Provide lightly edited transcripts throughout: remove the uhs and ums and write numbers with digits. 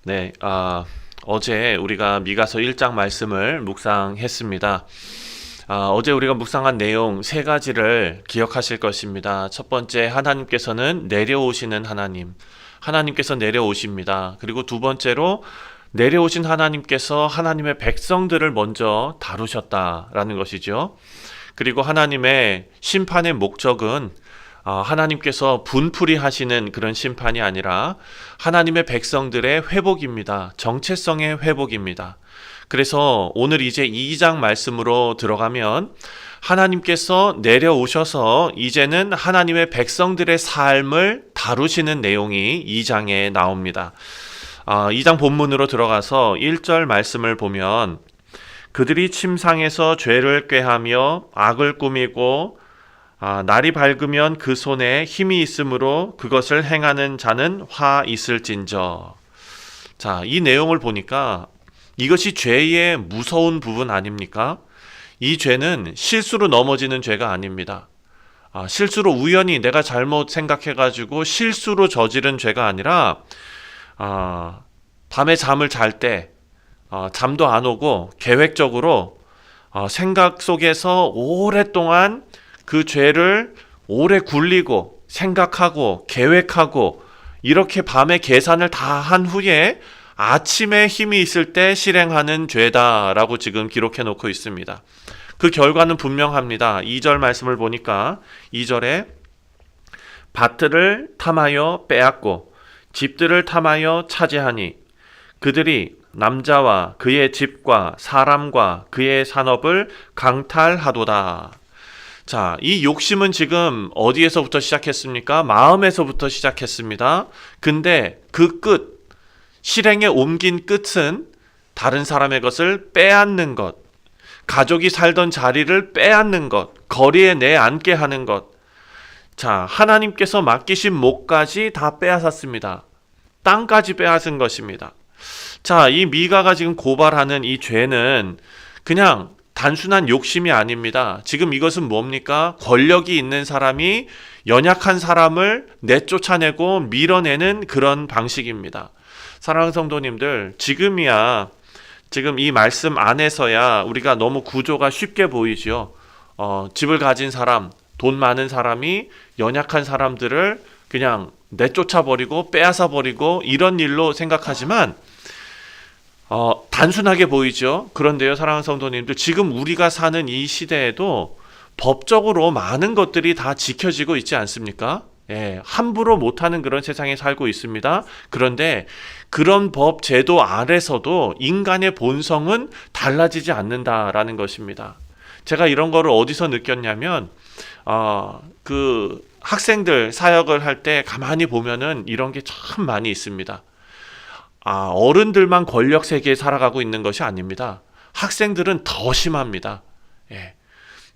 네, 어제 우리가 미가서 1장 말씀을 묵상했습니다. 어제 우리가 묵상한 내용 세 가지를 기억하실 것입니다. 첫 번째, 하나님께서는 내려오시는 하나님. 하나님께서 내려오십니다. 그리고 두 번째로, 내려오신 하나님께서 하나님의 백성들을 먼저 다루셨다라는 것이죠. 그리고 하나님의 심판의 목적은 하나님께서 분풀이 하시는 그런 심판이 아니라 하나님의 백성들의 회복입니다. 정체성의 회복입니다. 그래서 오늘 이제 2장 말씀으로 들어가면 하나님께서 내려오셔서 이제는 하나님의 백성들의 삶을 다루시는 내용이 2장에 나옵니다. 2장 본문으로 들어가서 1절 말씀을 보면 그들이 침상에서 죄를 꾀하며 악을 꾸미고 날이 밝으면 그 손에 힘이 있으므로 그것을 행하는 자는 화 있을진저. 자, 이 내용을 보니까 이것이 죄의 무서운 부분 아닙니까? 이 죄는 실수로 넘어지는 죄가 아닙니다. 실수로 우연히 내가 잘못 생각해가지고 실수로 저지른 죄가 아니라 밤에 잠을 잘 때 잠도 안 오고 계획적으로 생각 속에서 오랫동안 그 죄를 오래 굴리고 생각하고 계획하고 이렇게 밤에 계산을 다 한 후에 아침에 힘이 있을 때 실행하는 죄다라고 지금 기록해 놓고 있습니다. 그 결과는 분명합니다. 2절 말씀을 보니까 2절에 밭들을 탐하여 빼앗고 집들을 탐하여 차지하니 그들이 남자와 그의 집과 사람과 그의 산업을 강탈하도다. 자, 이 욕심은 지금 어디에서부터 시작했습니까? 마음에서부터 시작했습니다. 근데 그 끝, 실행에 옮긴 끝은 다른 사람의 것을 빼앗는 것, 가족이 살던 자리를 빼앗는 것, 거리에 내앉게 하는 것. 자, 하나님께서 맡기신 목까지 다 빼앗았습니다. 땅까지 빼앗은 것입니다. 자, 이 미가가 지금 고발하는 이 죄는 그냥 단순한 욕심이 아닙니다. 지금 이것은 뭡니까? 권력이 있는 사람이 연약한 사람을 내쫓아내고 밀어내는 그런 방식입니다. 사랑하는 성도님들, 지금 이 말씀 안에서야 우리가 너무 구조가 쉽게 보이죠. 집을 가진 사람, 돈 많은 사람이 연약한 사람들을 그냥 내쫓아버리고 빼앗아버리고 이런 일로 생각하지만 단순하게 보이죠. 그런데요, 사랑하는 성도님들, 지금 우리가 사는 이 시대에도 법적으로 많은 것들이 다 지켜지고 있지 않습니까? 예, 함부로 못하는 그런 세상에 살고 있습니다. 그런데 그런 법 제도 아래서도 인간의 본성은 달라지지 않는다라는 것입니다. 제가 이런 거를 어디서 느꼈냐면 그 학생들 사역을 할 때 가만히 보면은 이런 게 참 많이 있습니다. 어른들만 권력 세계에 살아가고 있는 것이 아닙니다. 학생들은 더 심합니다. 예.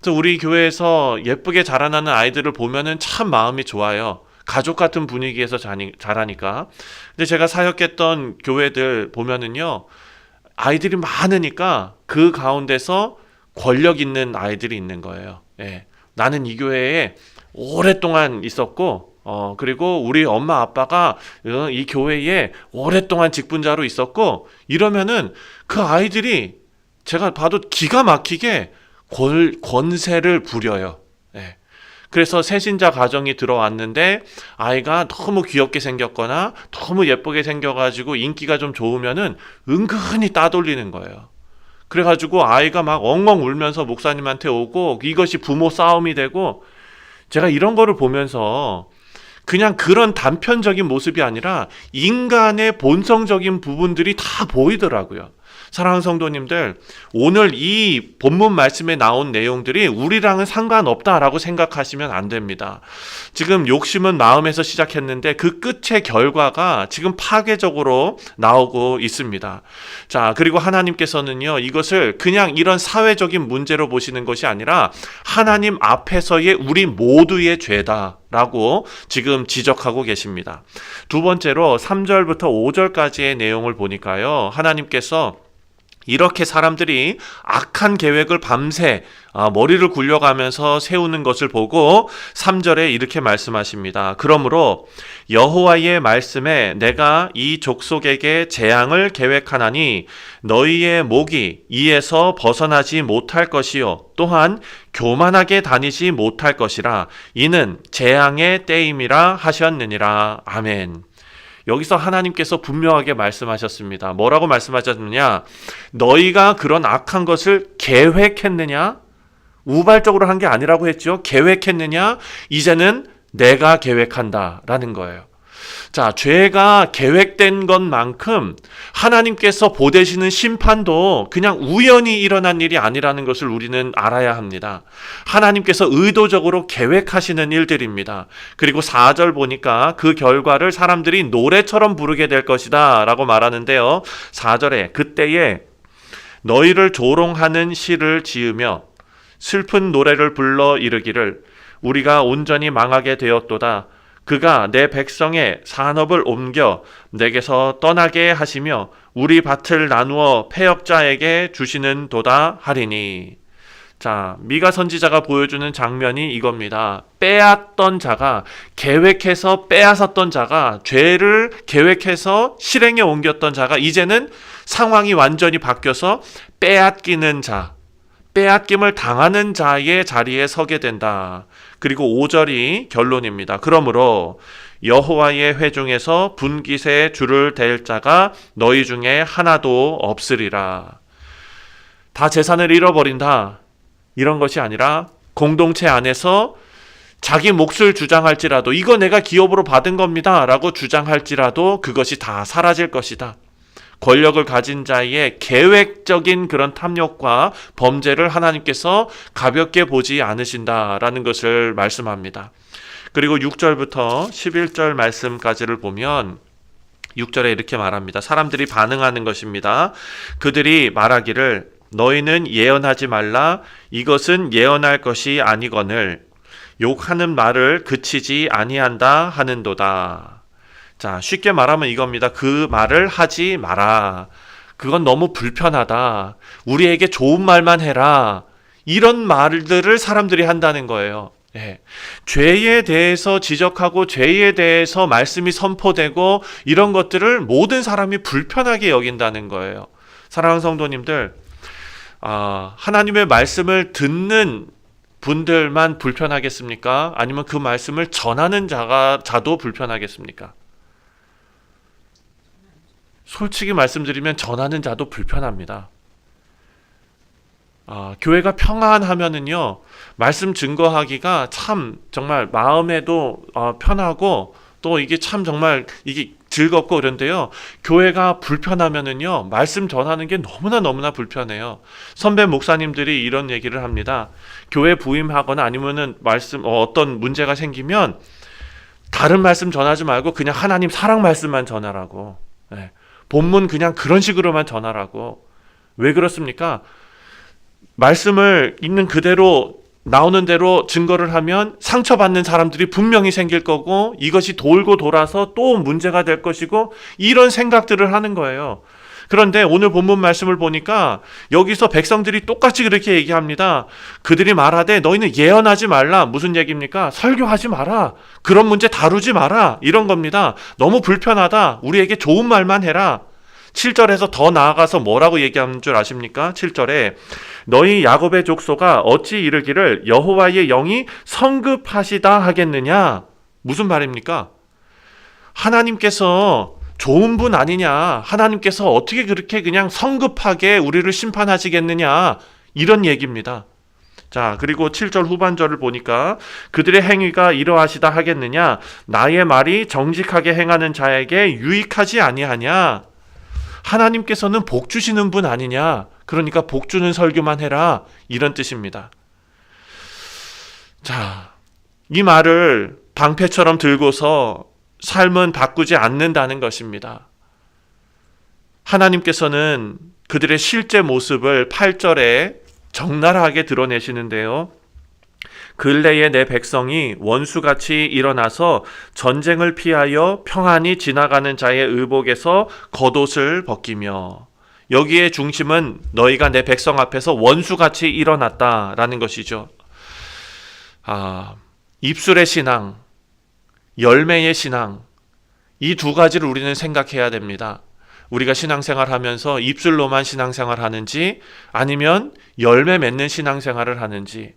그래서 우리 교회에서 예쁘게 자라나는 아이들을 보면은 참 마음이 좋아요. 가족 같은 분위기에서 자라니까. 근데 제가 사역했던 교회들 보면은요, 아이들이 많으니까 그 가운데서 권력 있는 아이들이 있는 거예요. 예. 나는 이 교회에 오랫동안 있었고, 그리고 우리 엄마 아빠가 이 교회에 오랫동안 직분자로 있었고, 이러면은 그 아이들이 제가 봐도 기가 막히게 권세를 부려요. 예. 그래서 새신자 가정이 들어왔는데 아이가 너무 귀엽게 생겼거나 너무 예쁘게 생겨가지고 인기가 좀 좋으면은 은근히 따돌리는 거예요. 그래가지고 아이가 막 엉엉 울면서 목사님한테 오고 이것이 부모 싸움이 되고, 제가 이런 거를 보면서 그냥 그런 단편적인 모습이 아니라 인간의 본성적인 부분들이 다 보이더라고요. 사랑하는 성도님들, 오늘 이 본문 말씀에 나온 내용들이 우리랑은 상관없다라고 생각하시면 안 됩니다. 지금 욕심은 마음에서 시작했는데 그 끝의 결과가 지금 파괴적으로 나오고 있습니다. 자, 그리고 하나님께서는요, 이것을 그냥 이런 사회적인 문제로 보시는 것이 아니라 하나님 앞에서의 우리 모두의 죄다 라고 지금 지적하고 계십니다. 두 번째로 3절부터 5절까지의 내용을 보니까요, 하나님께서 이렇게 사람들이 악한 계획을 밤새 머리를 굴려가면서 세우는 것을 보고 3절에 이렇게 말씀하십니다. 그러므로 여호와의 말씀에 내가 이 족속에게 재앙을 계획하나니 너희의 목이 이에서 벗어나지 못할 것이요 또한 교만하게 다니지 못할 것이라 이는 재앙의 때임이라 하셨느니라. 아멘. 여기서 하나님께서 분명하게 말씀하셨습니다. 뭐라고 말씀하셨느냐? 너희가 그런 악한 것을 계획했느냐? 우발적으로 한 게 아니라고 했죠. 계획했느냐? 이제는 내가 계획한다 라는 거예요. 자, 죄가 계획된 것만큼 하나님께서 보내시는 심판도 그냥 우연히 일어난 일이 아니라는 것을 우리는 알아야 합니다. 하나님께서 의도적으로 계획하시는 일들입니다. 그리고 4절 보니까 그 결과를 사람들이 노래처럼 부르게 될 것이다 라고 말하는데요. 4절에 그때에 너희를 조롱하는 시를 지으며 슬픈 노래를 불러 이르기를 우리가 온전히 망하게 되었도다. 그가 내 백성의 산업을 옮겨 내게서 떠나게 하시며 우리 밭을 나누어 패역자에게 주시는 도다 하리니. 자, 미가 선지자가 보여주는 장면이 이겁니다. 빼앗던 자가, 계획해서 빼앗았던 자가, 죄를 계획해서 실행에 옮겼던 자가 이제는 상황이 완전히 바뀌어서 빼앗기는 자, 빼앗김을 당하는 자의 자리에 서게 된다. 그리고 5절이 결론입니다. 그러므로 여호와의 회중에서 분깃에 줄을 댈 자가 너희 중에 하나도 없으리라. 다 재산을 잃어버린다. 이런 것이 아니라 공동체 안에서 자기 몫을 주장할지라도 이거 내가 기업으로 받은 겁니다 라고 주장할지라도 그것이 다 사라질 것이다. 권력을 가진 자의 계획적인 그런 탐욕과 범죄를 하나님께서 가볍게 보지 않으신다라는 것을 말씀합니다. 그리고 6절부터 11절 말씀까지를 보면 6절에 이렇게 말합니다. 사람들이 반응하는 것입니다. 그들이 말하기를 너희는 예언하지 말라. 이것은 예언할 것이 아니거늘 욕하는 말을 그치지 아니한다 하는도다. 자, 쉽게 말하면 이겁니다. 그 말을 하지 마라. 그건 너무 불편하다. 우리에게 좋은 말만 해라. 이런 말들을 사람들이 한다는 거예요. 예. 죄에 대해서 지적하고 죄에 대해서 말씀이 선포되고 이런 것들을 모든 사람이 불편하게 여긴다는 거예요. 사랑하는 성도님들, 하나님의 말씀을 듣는 분들만 불편하겠습니까? 아니면 그 말씀을 전하는 자도 불편하겠습니까? 솔직히 말씀드리면 전하는 자도 불편합니다. 교회가 평안하면은요, 말씀 증거하기가 참 정말 마음에도 편하고 또 이게 참 정말 이게 즐겁고 그런데요. 교회가 불편하면은요, 말씀 전하는 게 너무나 불편해요. 선배 목사님들이 이런 얘기를 합니다. 교회 부임하거나 아니면은 어떤 문제가 생기면 다른 말씀 전하지 말고 그냥 하나님 사랑 말씀만 전하라고. 네. 본문 그냥 그런 식으로만 전하라고. 왜 그렇습니까? 말씀을 있는 그대로 나오는 대로 증거를 하면 상처받는 사람들이 분명히 생길 거고 이것이 돌고 돌아서 또 문제가 될 것이고 이런 생각들을 하는 거예요. 그런데 오늘 본문 말씀을 보니까 여기서 백성들이 똑같이 그렇게 얘기합니다. 그들이 말하되 너희는 예언하지 말라. 무슨 얘기입니까? 설교하지 마라. 그런 문제 다루지 마라. 이런 겁니다. 너무 불편하다. 우리에게 좋은 말만 해라. 7절에서 더 나아가서 뭐라고 얘기하는 줄 아십니까? 7절에 너희 야곱의 족속아 어찌 이르기를 여호와의 영이 성급하시다 하겠느냐? 무슨 말입니까? 하나님께서 좋은 분 아니냐? 하나님께서 어떻게 그렇게 그냥 성급하게 우리를 심판하시겠느냐? 이런 얘기입니다. 자, 그리고 7절 후반절을 보니까 그들의 행위가 이러하시다 하겠느냐? 나의 말이 정직하게 행하는 자에게 유익하지 아니하냐? 하나님께서는 복 주시는 분 아니냐? 그러니까 복 주는 설교만 해라. 이런 뜻입니다. 자, 이 말을 방패처럼 들고서 삶은 바꾸지 않는다는 것입니다. 하나님께서는 그들의 실제 모습을 8절에 적나라하게 드러내시는데요. 근래에 내 백성이 원수같이 일어나서 전쟁을 피하여 평안히 지나가는 자의 의복에서 겉옷을 벗기며. 여기에 중심은 너희가 내 백성 앞에서 원수같이 일어났다라는 것이죠. 입술의 신앙, 열매의 신앙, 이 두 가지를 우리는 생각해야 됩니다. 우리가 신앙생활 하면서 입술로만 신앙생활 하는지 아니면 열매 맺는 신앙생활을 하는지,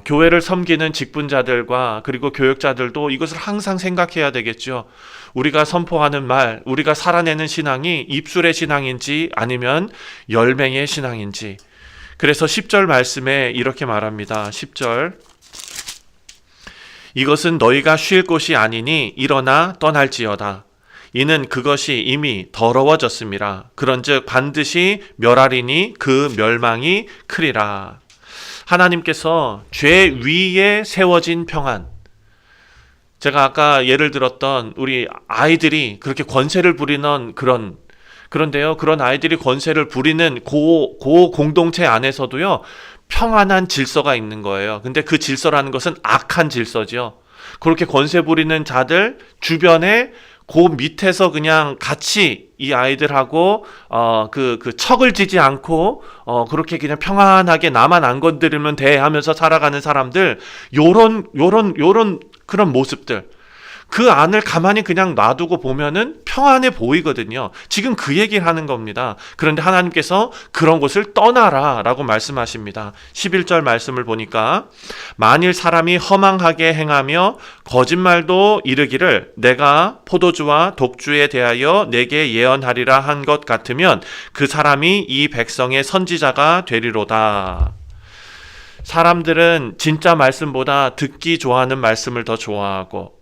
교회를 섬기는 직분자들과 그리고 교역자들도 이것을 항상 생각해야 되겠죠. 우리가 선포하는 말, 우리가 살아내는 신앙이 입술의 신앙인지 아니면 열매의 신앙인지. 그래서 10절 말씀에 이렇게 말합니다. 10절, 이것은 너희가 쉴 곳이 아니니 일어나 떠날지어다. 이는 그것이 이미 더러워졌음이라. 그런즉 반드시 멸하리니 그 멸망이 크리라. 하나님께서 죄 위에 세워진 평안. 제가 아까 예를 들었던 우리 아이들이 그렇게 권세를 부리는 그런데요, 그런 아이들이 권세를 부리는 그 공동체 안에서도요, 평안한 질서가 있는 거예요. 근데 그 질서라는 것은 악한 질서죠. 그렇게 권세 부리는 자들 주변에 그 밑에서 그냥 같이 이 아이들하고 그 척을 지지 않고 그렇게 그냥 평안하게 나만 안 건드리면 돼 하면서 살아가는 사람들, 요런 그런 모습들, 그 안을 가만히 그냥 놔두고 보면은 평안해 보이거든요. 지금 그 얘기를 하는 겁니다. 그런데 하나님께서 그런 곳을 떠나라 라고 말씀하십니다. 11절 말씀을 보니까, 만일 사람이 허망하게 행하며 거짓말도 이르기를 내가 포도주와 독주에 대하여 내게 예언하리라 한 것 같으면 그 사람이 이 백성의 선지자가 되리로다. 사람들은 진짜 말씀보다 듣기 좋아하는 말씀을 더 좋아하고,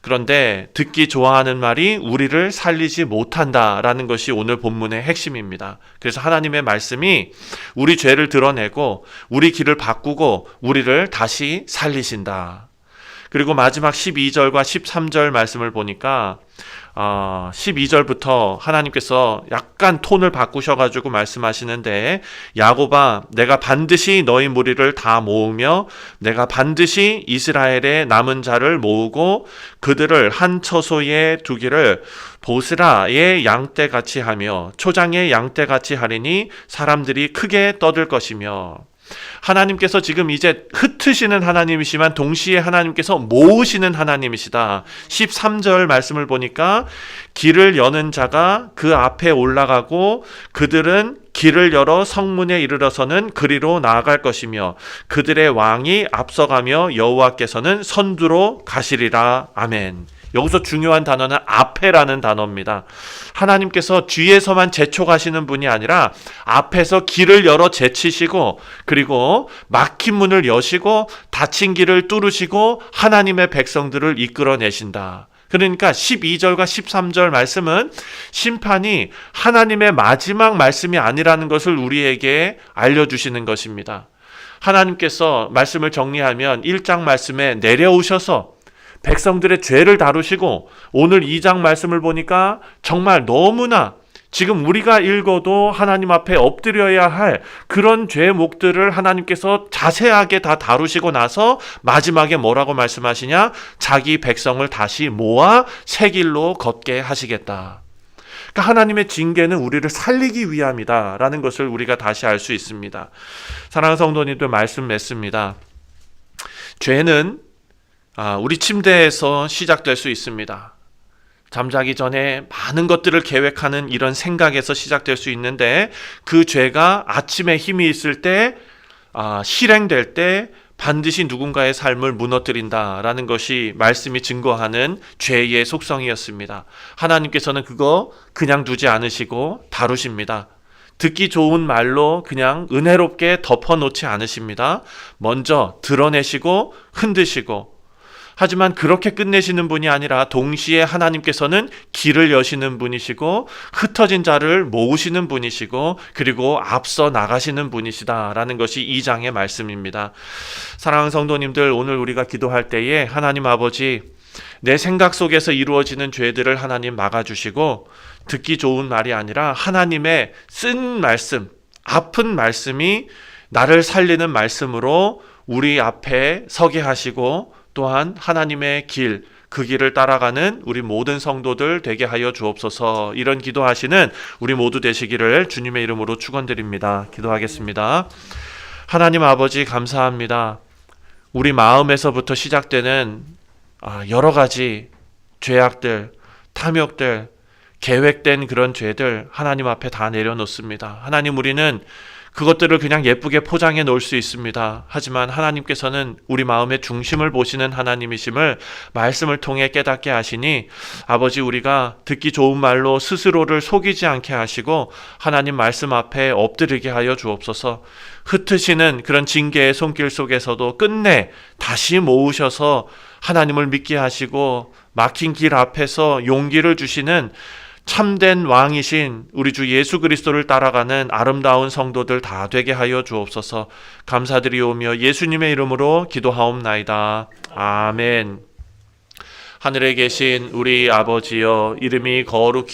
그런데 듣기 좋아하는 말이 우리를 살리지 못한다라는 것이 오늘 본문의 핵심입니다. 그래서 하나님의 말씀이 우리 죄를 드러내고 우리 길을 바꾸고 우리를 다시 살리신다. 그리고 마지막 12절과 13절 말씀을 보니까 12절부터 하나님께서 약간 톤을 바꾸셔가지고 말씀하시는데, 야곱아, 내가 반드시 너희 무리를 다 모으며 내가 반드시 이스라엘의 남은 자를 모으고 그들을 한 처소에 두기를 보스라의 양떼같이 하며 초장의 양떼같이 하리니 사람들이 크게 떠들 것이며. 하나님께서 지금 이제 흩으시는 하나님이시만 동시에 하나님께서 모으시는 하나님이시다. 13절 말씀을 보니까 길을 여는 자가 그 앞에 올라가고 그들은 길을 열어 성문에 이르러서는 그리로 나아갈 것이며 그들의 왕이 앞서가며 여호와께서는 선두로 가시리라. 아멘. 여기서 중요한 단어는 앞에라는 단어입니다. 하나님께서 뒤에서만 재촉하시는 분이 아니라 앞에서 길을 열어 제치시고 그리고 막힌 문을 여시고 닫힌 길을 뚫으시고 하나님의 백성들을 이끌어내신다. 그러니까 12절과 13절 말씀은 심판이 하나님의 마지막 말씀이 아니라는 것을 우리에게 알려주시는 것입니다. 하나님께서 말씀을 정리하면 1장 말씀에 내려오셔서 백성들의 죄를 다루시고, 오늘 2장 말씀을 보니까 정말 너무나 지금 우리가 읽어도 하나님 앞에 엎드려야 할 그런 죄목들을 하나님께서 자세하게 다 다루시고 나서 마지막에 뭐라고 말씀하시냐? 자기 백성을 다시 모아 새 길로 걷게 하시겠다. 그러니까 하나님의 징계는 우리를 살리기 위함이다 라는 것을 우리가 다시 알 수 있습니다. 사랑하는 성도님들, 말씀 맺습니다. 죄는 우리 침대에서 시작될 수 있습니다. 잠자기 전에 많은 것들을 계획하는 이런 생각에서 시작될 수 있는데, 그 죄가 아침에 힘이 있을 때, 실행될 때 반드시 누군가의 삶을 무너뜨린다라는 것이 말씀이 증거하는 죄의 속성이었습니다. 하나님께서는 그거 그냥 두지 않으시고 다루십니다. 듣기 좋은 말로 그냥 은혜롭게 덮어놓지 않으십니다. 먼저 드러내시고 흔드시고, 하지만 그렇게 끝내시는 분이 아니라 동시에 하나님께서는 길을 여시는 분이시고 흩어진 자를 모으시는 분이시고 그리고 앞서 나가시는 분이시다라는 것이 2장의 말씀입니다. 사랑하는 성도님들, 오늘 우리가 기도할 때에 하나님 아버지, 내 생각 속에서 이루어지는 죄들을 하나님 막아주시고, 듣기 좋은 말이 아니라 하나님의 쓴 말씀, 아픈 말씀이 나를 살리는 말씀으로 우리 앞에 서게 하시고, 또한 하나님의 길, 그 길을 따라가는 우리 모든 성도들 되게 하여 주옵소서. 이런 기도하시는 우리 모두 되시기를 주님의 이름으로 축원드립니다. 기도하겠습니다. 하나님 아버지 감사합니다. 우리 마음에서부터 시작되는 여러 가지 죄악들, 탐욕들, 계획된 그런 죄들 하나님 앞에 다 내려놓습니다. 하나님, 우리는 그것들을 그냥 예쁘게 포장해 놓을 수 있습니다. 하지만 하나님께서는 우리 마음의 중심을 보시는 하나님이심을 말씀을 통해 깨닫게 하시니 아버지, 우리가 듣기 좋은 말로 스스로를 속이지 않게 하시고 하나님 말씀 앞에 엎드리게 하여 주옵소서. 흩으시는 그런 징계의 손길 속에서도 끝내 다시 모으셔서 하나님을 믿게 하시고 막힌 길 앞에서 용기를 주시는 참된 왕이신 우리 주 예수 그리스도를 따라가는 아름다운 성도들 다 되게 하여 주옵소서. 감사드리오며 예수님의 이름으로 기도하옵나이다. 아멘. 하늘에 계신 우리 아버지여, 이름이 거룩히